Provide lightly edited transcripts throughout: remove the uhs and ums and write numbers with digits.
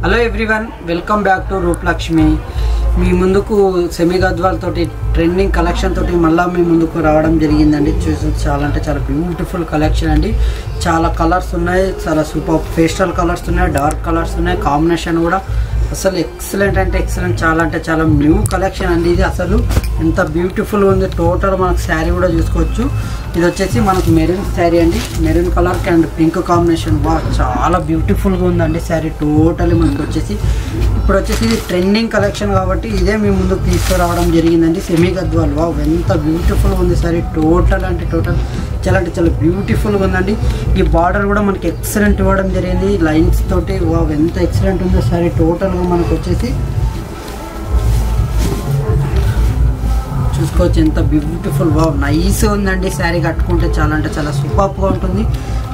Hello everyone, welcome back to Rupalakshmi. మీ ముందుకు semi Gadwal తోటి ట్రెండింగ్ కలెక్షన్ తోటి మళ్ళీ మీ ముందుకు రావడం జరిగిందండి. చూసి చాలా అంటే చాలా బ్యూటిఫుల్ కలెక్షన్ అండి. చాలా కలర్స్ ఉన్నాయి, చాలా సూపర్ పేస్టల్ కలర్స్ ఉన్నాయి, డార్క్ కలర్స్ ఉన్నాయి. కాంబినేషన్ కూడా అసలు ఎక్సలెంట్ అంటే ఎక్సలెంట్, చాలా అంటే చాలా న్యూ కలెక్షన్ అండి. ఇది అసలు ఎంత బ్యూటిఫుల్గా ఉంది. టోటల్ మనకు శారీ కూడా చూసుకోవచ్చు. ఇది వచ్చేసి మనకు మెరూన్ శారీ అండి, maroon colour and pink combination. వా చాలా బ్యూటిఫుల్గా ఉందండి శారీ టోటల్లీ. మనకు వచ్చేసి ఇప్పుడు వచ్చేసి ఇది ట్రెండింగ్ కలెక్షన్ కాబట్టి ఇదే మీ ముందుకు తీసుకురావడం జరిగిందండి. సెమీ గద్వాల్. వా ఎంత బ్యూటిఫుల్గా ఉంది శారీ. టోటల్ అంటే టోటల్ చాలా అంటే చాలా బ్యూటిఫుల్గా ఉందండి. ఈ బార్డర్ కూడా మనకి ఎక్సలెంట్ ఇవ్వడం జరిగింది లైన్స్ తోటి. వా ఎంత ఎక్సలెంట్ ఉందో శారీ టోటల్గా మనకు వచ్చేసి చూసుకోవచ్చు. ఎంత బ్యూటిఫుల్, వా నైస్ ఉందండి శారీ. కట్టుకుంటే చాలా అంటే చాలా సూపర్గా ఉంటుంది,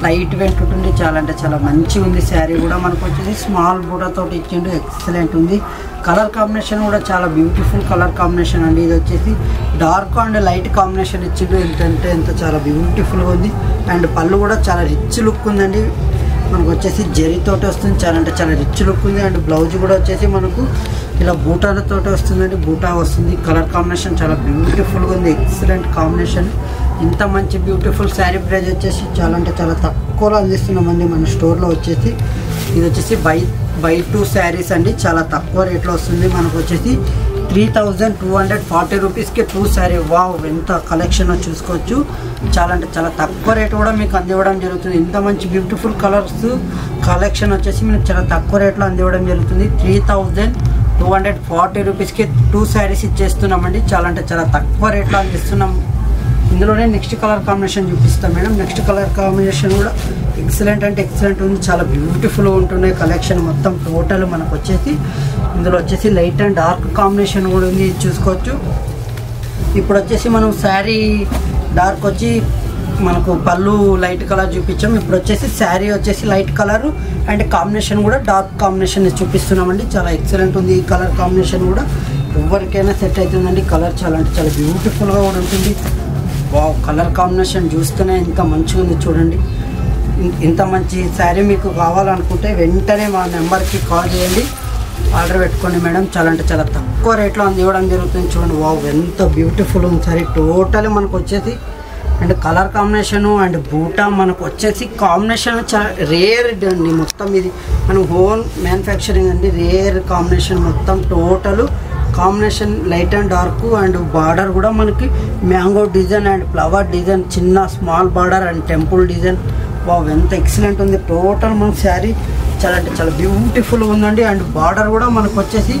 లైట్ వెయిట్ ఉంటుంది, చాలా అంటే చాలా మంచిగా ఉంది శారీ కూడా. మనకు వచ్చేసి స్మాల్ బూటాతో ఇచ్చిండు, ఎక్సలెంట్ ఉంది. కలర్ కాంబినేషన్ కూడా చాలా బ్యూటిఫుల్ కలర్ కాంబినేషన్ అండి. ఇది వచ్చేసి డార్క్ అండ్ లైట్ కాంబినేషన్ ఇచ్చిండు. ఏంటంటే ఎంత చాలా బ్యూటిఫుల్గా ఉంది. అండ్ పళ్ళు కూడా చాలా రిచ్ లుక్ ఉందండి. మనకు వచ్చేసి జరీతోటి వస్తుంది, చాలా అంటే చాలా రిచ్ లుక్ ఉంది. అండ్ బ్లౌజ్ కూడా వచ్చేసి మనకు ఇలా బూటాలతో వస్తుందండి, బూటా వస్తుంది. కలర్ కాంబినేషన్ చాలా బ్యూటిఫుల్గా ఉంది, ఎక్సలెంట్ కాంబినేషన్. ఇంత మంచి బ్యూటిఫుల్ శారీ ప్రైస్ వచ్చేసి చాలా అంటే చాలా తక్కువలో అందిస్తున్నామండి మన స్టోర్లో వచ్చేసి. ఇది వచ్చేసి బై 2 శారీస్ అండి, చాలా తక్కువ రేట్లో వస్తుంది. మనకు వచ్చేసి 3240 రూపీస్కి 2 శారీ. వావ్ ఎంత కలెక్షన్ చూసుకోవచ్చు. చాలా అంటే చాలా తక్కువ రేటు కూడా మీకు అందివ్వడం జరుగుతుంది. ఇంత మంచి బ్యూటిఫుల్ కలర్స్ కలెక్షన్ వచ్చేసి మీకు చాలా తక్కువ రేట్లో అందివ్వడం జరుగుతుంది. 3240 రూపీస్కి 2 శారీస్ ఇచ్చేస్తున్నామండి. చాలా అంటే చాలా తక్కువ రేట్లో అందిస్తున్నాం. ఇందులోనే నెక్స్ట్ కలర్ కాంబినేషన్ చూపిస్తాం మేడం. నెక్స్ట్ కలర్ కాంబినేషన్ కూడా ఎక్సలెంట్ అంటే ఎక్సలెంట్ ఉంది, చాలా బ్యూటిఫుల్గా ఉంటున్నాయి కలెక్షన్ మొత్తం టోటల్. మనకు వచ్చేసి ఇందులో వచ్చేసి లైట్ అండ్ డార్క్ కాంబినేషన్ కూడా ఉంది, చూసుకోవచ్చు. ఇప్పుడు వచ్చేసి మనం శారీ డార్క్ వచ్చి మనకు పళ్ళు లైట్ కలర్ చూపించాం. ఇప్పుడు వచ్చేసి శారీ వచ్చేసి లైట్ కలర్ అండ్ కాంబినేషన్ కూడా డార్క్ కాంబినేషన్ చూపిస్తున్నామండి. చాలా ఎక్సలెంట్ ఉంది ఈ కలర్ కాంబినేషన్ కూడా. ఎవరికైనా సెట్ అవుతుందండి. కలర్ చాలా అంటే చాలా బ్యూటిఫుల్గా కూడా ఉంటుంది. వావ్ కలర్ కాంబినేషన్ చూస్తేనే ఎంత మంచిగా ఉంది చూడండి. ఇంత మంచి శారీ మీకు కావాలనుకుంటే వెంటనే మా నెంబర్కి కాల్ చేయండి, ఆర్డర్ పెట్టుకోండి మేడం. చాలా అంటే చాలా తక్కువ రేట్లో అందివ్వడం జరుగుతుంది. చూడండి వావ్ ఎంత బ్యూటిఫుల్ ఉంది శారీ టోటల్. మనకు వచ్చేసి అండ్ కలర్ కాంబినేషను అండ్ బూటా మనకు వచ్చేసి కాంబినేషన్ చాలా రేర్ అండి. మొత్తం ఇది మనం ఓన్ మ్యానుఫ్యాక్చరింగ్ అండి. రేర్ కాంబినేషన్ మొత్తం total combination light and dark. And border కూడా మనకి mango design and flower design, చిన్న small border and temple design. Wow ఎంత ఎక్సలెంట్ ఉంది టోటల్. మన శారీ చాలా అంటే చాలా బ్యూటిఫుల్గా ఉందండి. అండ్ బార్డర్ కూడా మనకు వచ్చేసి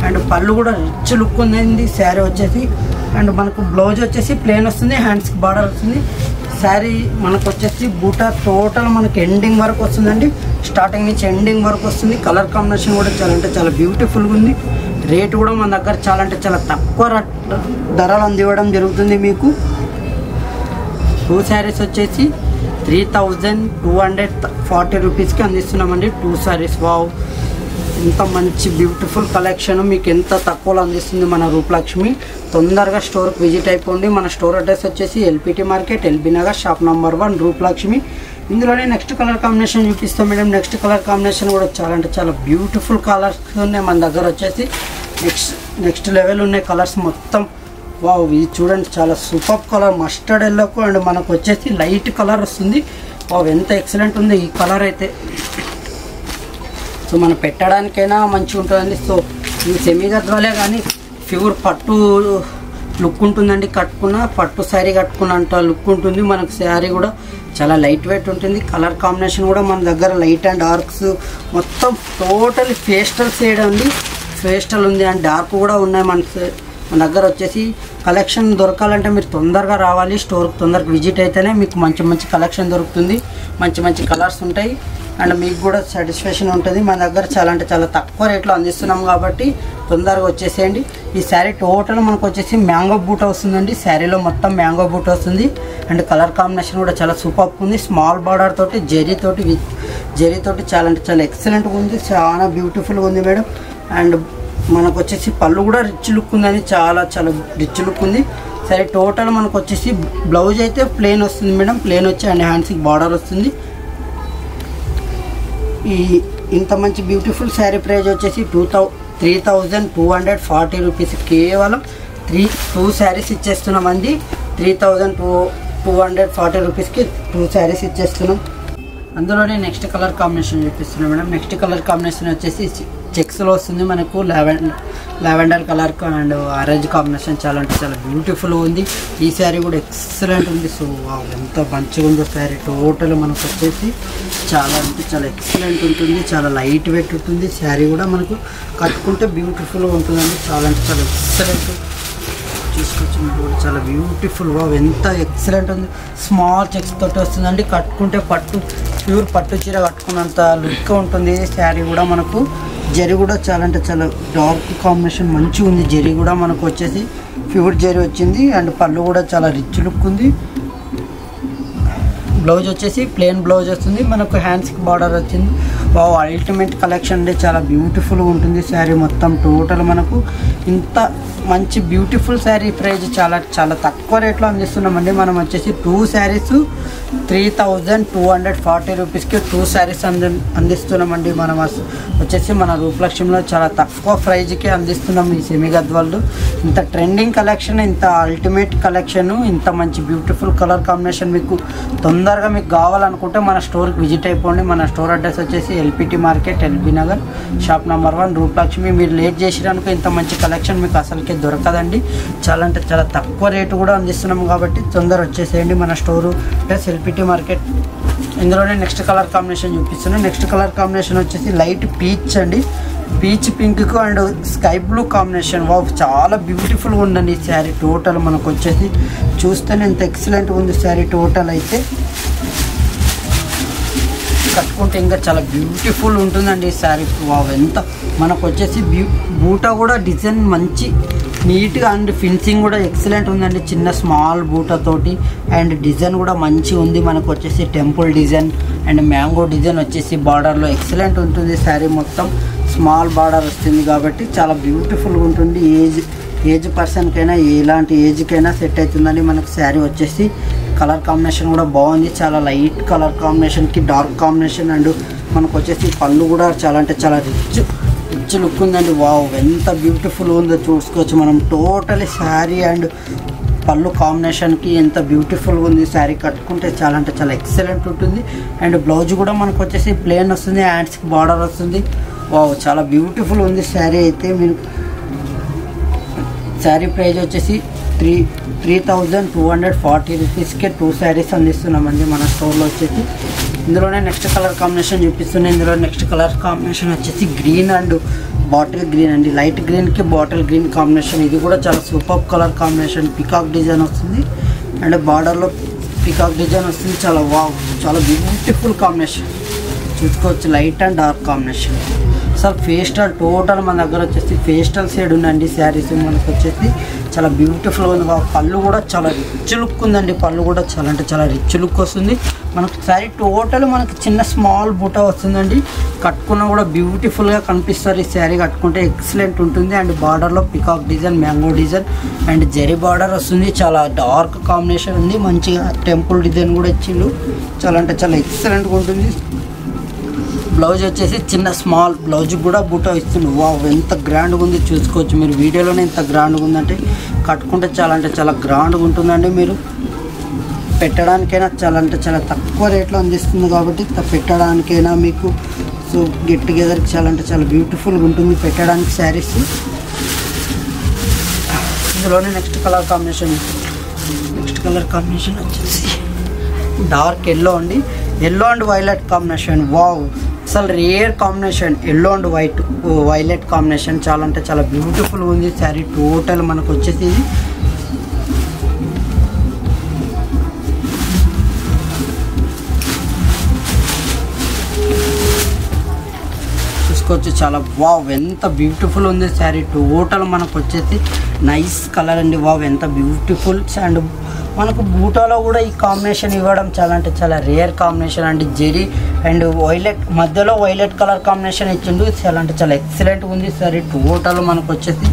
అండ్ పళ్ళు కూడా రిచ్ లుక్ ఉందండి శారీ వచ్చేసి. అండ్ మనకు బ్లౌజ్ వచ్చేసి ప్లెయిన్ వస్తుంది, హ్యాండ్స్కి బార్డర్ వస్తుంది. శారీ మనకు వచ్చేసి బూటా టోటల్ మనకి ఎండింగ్ వరకు వస్తుందండి, స్టార్టింగ్ నుంచి ఎండింగ్ వరకు వస్తుంది. కలర్ కాంబినేషన్ కూడా చాలా అంటే చాలా బ్యూటిఫుల్గా ఉంది. రేటు కూడా మన దగ్గర చాలా అంటే చాలా తక్కువ ధరలు అందివ్వడం జరుగుతుంది మీకు. 2 శారీస్ వచ్చేసి 3240 రూపీస్కి అందిస్తున్నామండి 2 శారీస్. వావ్ ఇంత మంచి బ్యూటిఫుల్ కలెక్షన్ మీకు ఎంత తక్కువలో అందిస్తుంది మన రూపలక్ష్మి. తొందరగా స్టోర్కి విజిట్ అయిపోండి. మన స్టోర్ అడ్రస్ వచ్చేసి LPT market, LB Nagar, shop number 1, Rupalakshmi. ఇందులోనే నెక్స్ట్ కలర్ కాంబినేషన్ చూపిస్తాం మేడం. నెక్స్ట్ కలర్ కాంబినేషన్ కూడా చాలా అంటే చాలా బ్యూటిఫుల్ కలర్స్ ఉన్నాయి మన దగ్గర వచ్చేసి. నెక్స్ట్ లెవెల్ ఉన్నాయి కలర్స్ మొత్తం. వావ్ ఇది చూడండి చాలా సూపర్ కలర్, మస్టర్డ్ ఎల్లోకు అండ్ మనకు వచ్చేసి లైట్ కలర్ వస్తుంది. వావ్ ఎంత ఎక్సలెంట్ ఉంది ఈ కలర్ అయితే. సో మనం పెట్టడానికైనా మంచిగా ఉంటుందండి. సో ఇది సెమీ గద్వాలే కానీ ప్యూర్ పట్టు లుక్ ఉంటుందండి. కట్టుకున్న పట్టు శారీ కట్టుకున్నంత లుక్ ఉంటుంది. మనకు శారీ కూడా చాలా లైట్ వెయిట్ ఉంటుంది. కలర్ కాంబినేషన్ కూడా మన దగ్గర లైట్ అండ్ డార్క్స్ మొత్తం టోటల్ పేస్టల్ షేడ్ అండి. పేస్టల్ ఉంది అండ్ డార్క్ కూడా ఉన్నాయి మన దగ్గర వచ్చేసి. కలెక్షన్ దొరకాలంటే మీరు తొందరగా రావాలి స్టోర్కి, తొందరగా విజిట్ అయితేనే మీకు మంచి మంచి కలెక్షన్ దొరుకుతుంది. మంచి మంచి కలర్స్ ఉంటాయి అండ్ మీకు కూడా సాటిస్ఫాక్షన్ ఉంటుంది. మన దగ్గర చాలా అంటే చాలా తక్కువ రేట్లో అందిస్తున్నాం కాబట్టి తొందరగా వచ్చేసేయండి. ఈ శారీ టోటల్ మనకు వచ్చేసి మ్యాంగో బూట్ వస్తుందండి. శారీలో మొత్తం మ్యాంగో బూట్ వస్తుంది అండ్ కలర్ కాంబినేషన్ కూడా చాలా సూపర్ ఉంది. స్మాల్ బార్డర్ తోటి జరీతోటి చాలా అంటే చాలా ఎక్సలెంట్గా ఉంది, చాలా బ్యూటిఫుల్గా ఉంది మేడం. అండ్ మనకు వచ్చేసి పళ్ళు కూడా రిచ్ లుక్ ఉందండి, చాలా చాలా రిచ్ లుక్ ఉంది. సరే టోటల్ మనకు వచ్చేసి బ్లౌజ్ అయితే ప్లెయిన్ వస్తుంది మేడం, ప్లెయిన్ వచ్చి అండ్ హ్యాండ్స్కి బార్డర్ వస్తుంది. ఈ ఇంత మంచి బ్యూటిఫుల్ శారీ ప్రైస్ వచ్చేసి 3240 రూపీస్. కేవలం 2 శారీస్ ఇచ్చేస్తున్నామండి. 3240 రూపీస్కి 2 శారీస్ ఇచ్చేస్తున్నాం. అందులోనే నెక్స్ట్ కలర్ కాంబినేషన్ చూపిస్తున్నాం మేడం. నెక్స్ట్ కలర్ కాంబినేషన్ వచ్చేసి చెక్స్లో వస్తుంది మనకు. Lavender colour and orange combination చాలా అంటే చాలా బ్యూటిఫుల్ ఉంది. ఈ శారీ కూడా ఎక్సలెంట్ ఉంది. సో ఎంత మంచిగా ఉందో శారీ. టోటల్ మనకు వచ్చేసి చాలా అంటే చాలా ఎక్సలెంట్ ఉంటుంది. చాలా లైట్ వెయిట్ ఉంటుంది. శారీ కూడా మనకు కట్టుకుంటే బ్యూటిఫుల్గా ఉంటుందండి. చాలా అంటే చాలా ఎక్సలెంట్. చూసుకోవచ్చు మీరు కూడా చాలా బ్యూటిఫుల్గా ఎంత ఎక్సలెంట్ ఉంది. స్మాల్ చెక్స్ తోటి వస్తుందండి. కట్టుకుంటే ప్యూర్ పట్టు చీర కట్టుకున్నంత లుక్ ఉంటుంది. శారీ కూడా మనకు జరీ కూడా చాలా అంటే చాలా డార్క్ కాంబినేషన్ మంచిగా ఉంది. జరీ కూడా మనకు వచ్చేసి ప్యూర్ జరీ వచ్చింది. అండ్ పళ్ళు కూడా చాలా రిచ్ లుక్ ఉంది. బ్లౌజ్ వచ్చేసి ప్లెయిన్ బ్లౌజ్ వస్తుంది. మనకు హ్యాండ్స్కి బార్డర్ వచ్చింది. వావ్ అల్టిమేట్ కలెక్షన్ అంటే చాలా బ్యూటిఫుల్గా ఉంటుంది శారీ మొత్తం. టోటల్ మనకు ఇంత మంచి బ్యూటిఫుల్ శారీ ప్రైస్ చాలా చాలా తక్కువ రేట్లో అందిస్తున్నామండి. మనం వచ్చేసి 2 శారీస్ 3240 రూపీస్కి 2 శారీస్ అందిస్తున్నామండి. మనం వచ్చేసి మన రూపలక్ష్మిలో చాలా తక్కువ ప్రైజ్కి అందిస్తున్నాం ఈ సెమీ గద్వాళ్ళు. ఇంత ట్రెండింగ్ కలెక్షన్, ఇంత అల్టిమేట్ కలెక్షన్, ఇంత మంచి బ్యూటిఫుల్ కలర్ కాంబినేషన్ మీకు తొందరగా మీకు కావాలనుకుంటే మన స్టోర్కి విజిట్ అయిపోండి. మన స్టోర్ అడ్రస్ వచ్చేసి LPT market, LB Nagar, shop number 1, Rupalakshmi. మీరు లేట్ చేసినాక ఇంత మంచి కలెక్షన్ మీకు అసలుకే దొరకదండి. చాలా అంటే చాలా తక్కువ రేటు కూడా అందిస్తున్నాం కాబట్టి తొందర వచ్చేసేయండి మన స్టోరు ప్లస్ ఎల్పిటి మార్కెట్. ఇందులోనే నెక్స్ట్ కలర్ కాంబినేషన్ చూపిస్తున్నాను. నెక్స్ట్ కలర్ కాంబినేషన్ వచ్చేసి లైట్ పీచ్ అండి. పీచ్ పింక్కు and sky blue combination. Wow చాలా బ్యూటిఫుల్గా ఉందండి ఈ శారీ. టోటల్ మనకు వచ్చేసి చూస్తేనే ఎంత ఎక్సలెంట్గా ఉంది శారీ. టోటల్ అయితే కట్టుకుంటే ఇంకా చాలా బ్యూటిఫుల్ ఉంటుందండి ఈ శారీ. వావ్ ఎంత మనకు వచ్చేసి బూటా కూడా డిజైన్ మంచి నీట్గా అండ్ ఫినిషింగ్ కూడా ఎక్సలెంట్ ఉందండి. చిన్న స్మాల్ బూటాతోటి అండ్ డిజైన్ కూడా మంచిగా ఉంది. మనకు వచ్చేసి temple design and mango design వచ్చేసి బార్డర్లో ఎక్సలెంట్ ఉంటుంది. శారీ మొత్తం స్మాల్ బార్డర్ వస్తుంది కాబట్టి చాలా బ్యూటిఫుల్గా ఉంటుంది. ఏజ్ పర్సన్కైనా ఎలాంటి ఏజ్కైనా సెట్ అవుతుందండి. మనకు శారీ వచ్చేసి కలర్ కాంబినేషన్ కూడా బాగుంది. చాలా లైట్ కలర్ కాంబినేషన్కి డార్క్ కాంబినేషన్ అండ్ మనకు వచ్చేసి పళ్ళు కూడా చాలా అంటే చాలా రిచ్ లుక్ ఉందండి. వావ్ ఎంత బ్యూటిఫుల్ ఉందో చూసుకోవచ్చు మనం. టోటలీ శారీ అండ్ పళ్ళు కాంబినేషన్కి ఎంత బ్యూటిఫుల్గా ఉంది. శారీ కట్టుకుంటే చాలా అంటే చాలా ఎక్సలెంట్ ఉంటుంది. అండ్ బ్లౌజ్ కూడా మనకు వచ్చేసి ప్లెయిన్ వస్తుంది. హ్యాండ్స్కి బార్డర్ వస్తుంది. వావ్ చాలా బ్యూటిఫుల్ ఉంది శారీ అయితే. మీరు శారీ ప్రైస్ వచ్చేసి 3240 రూపీస్కే 2 శారీస్ అందిస్తున్నామండి మన స్టోర్లో వచ్చేసి. ఇందులోనే నెక్స్ట్ కలర్ కాంబినేషన్ చూపిస్తున్నాయి. ఇందులో నెక్స్ట్ కలర్ కాంబినేషన్ వచ్చేసి గ్రీన్ అండ్ బాటిల్ గ్రీన్ అండి. లైట్ గ్రీన్కి బాటిల్ గ్రీన్ కాంబినేషన్. ఇది కూడా చాలా super colour combination. Peacock design వస్తుంది అండ్ బార్డర్లో పికాక్ డిజైన్ వస్తుంది. చాలా వావ్ చాలా బ్యూటిఫుల్ కాంబినేషన్ చూసుకోవచ్చు. Light and dark combination. అసలు పేస్టల్ టోటల్ మన దగ్గర వచ్చేసి పేస్టల్ షేడ్ ఉందండి శారీస్. మనకు వచ్చేసి చాలా బ్యూటిఫుల్గా ఉంది. పళ్ళు కూడా చాలా రిచ్ లుక్ ఉందండి. పళ్ళు కూడా చాలా అంటే చాలా రిచ్ లుక్ వస్తుంది. మనకు శారీ టోటల్ మనకి చిన్న స్మాల్ బూటా వస్తుందండి. కట్టుకున్నా కూడా బ్యూటిఫుల్గా కనిపిస్తారు. ఈ శారీ కట్టుకుంటే ఎక్సలెంట్ ఉంటుంది. అండ్ బార్డర్లో peacock design, mango design and zari border వస్తుంది. చాలా డార్క్ కాంబినేషన్ ఉంది. మంచిగా టెంపుల్ డిజైన్ కూడా ఇచ్చిండు. చాలా అంటే చాలా ఎక్సలెంట్గా ఉంటుంది. బ్లౌజ్ వచ్చేసి చిన్న స్మాల్ బ్లౌజ్ కూడా బూటా ఇస్తుంది. వావ్ ఎంత గ్రాండ్గా ఉంది చూసుకోవచ్చు మీరు. వీడియోలోనే ఎంత గ్రాండ్గా ఉందంటే కట్టుకుంటే చాలా అంటే చాలా గ్రాండ్గా ఉంటుందండి. మీరు పెట్టడానికైనా చాలా అంటే చాలా తక్కువ రేట్లో అందిస్తుంది కాబట్టి పెట్టడానికైనా మీకు సో గెట్ టుగెదర్కి చాలా అంటే చాలా బ్యూటిఫుల్గా ఉంటుంది పెట్టడానికి శారీస్. ఇందులోనే నెక్స్ట్ కలర్ కాంబినేషన్ వచ్చేసి డార్క్ ఎల్లో అండి. Yellow and violet combination. Wow అసలు rare combination. Yellow and violet combination చాలా అంటే చాలా బ్యూటిఫుల్ ఉంది శారీ. టోటల్ మనకు వచ్చేసి ఇది చూసుకోవచ్చు. చాలా వావ్ ఎంత బ్యూటిఫుల్ ఉంది శారీ. టోటల్ మనకు వచ్చేసి నైస్ కలర్ అండి. వావ్ ఎంత బ్యూటిఫుల్. అండ్ మనకు బూటాలో కూడా ఈ కాంబినేషన్ ఇవ్వడం చాలా అంటే చాలా రేర్ కాంబినేషన్ అండి. జెరీ అండ్ వైలెట్ మధ్యలో వైలెట్ కలర్ కాంబినేషన్ ఇచ్చిండు. చాలా అంటే చాలా ఎక్సలెంట్గా ఉంది సారీ. టోటల్ మనకు వచ్చేసి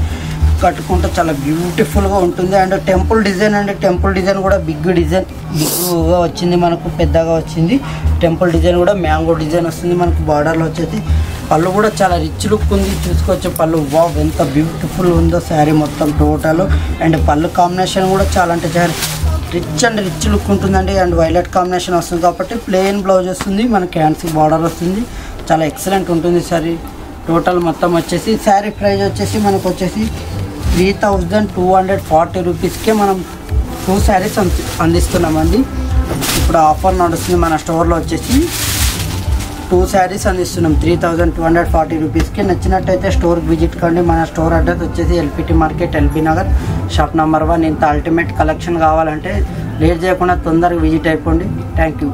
కట్టుకుంటే చాలా బ్యూటిఫుల్గా ఉంటుంది. అండ్ టెంపుల్ డిజైన్ అండి, టెంపుల్ డిజైన్ కూడా బిగ్గా వచ్చింది, మనకు పెద్దగా వచ్చింది. టెంపుల్ డిజైన్ కూడా మ్యాంగో డిజైన్ వస్తుంది మనకు. బార్డర్లో వచ్చేసి పళ్ళు కూడా చాలా రిచ్ లుక్ ఉంది, చూసుకోవచ్చు పళ్ళు. వావ్ ఎంత బ్యూటిఫుల్ ఉందో శారీ మొత్తం టోటల్. అండ్ పళ్ళు కాంబినేషన్ కూడా చాలా అంటే చాలా రిచ్ లుక్ ఉంటుందండి. అండ్ వైలెట్ కాంబినేషన్ వస్తుంది కాబట్టి ప్లెయిన్ బ్లౌజ్ వస్తుంది, మన క్యాన్సీ బార్డర్ వస్తుంది, చాలా ఎక్సలెంట్ ఉంటుంది శారీ టోటల్ మొత్తం వచ్చేసి. శారీ ప్రైస్ వచ్చేసి మనకు వచ్చేసి 3240 రూపీస్కే మనం 2 శారీస్ అందిస్తున్నామండి. ఇప్పుడు ఆఫర్ నడుస్తుంది మన స్టోర్లో వచ్చేసి 2 శారీస్ అందిస్తున్నాం 3240 రూపీస్కి. నచ్చినట్టయితే స్టోర్కి విజిట్ కండి. మన స్టోర్ అడ్రస్ వచ్చేసి LPT market, LB Nagar, shop number 1. ఇంత అల్టిమేట్ కలెక్షన్ కావాలంటే లేట్ చేయకుండా తొందరగా విజిట్ అయిపోండి. Thank you.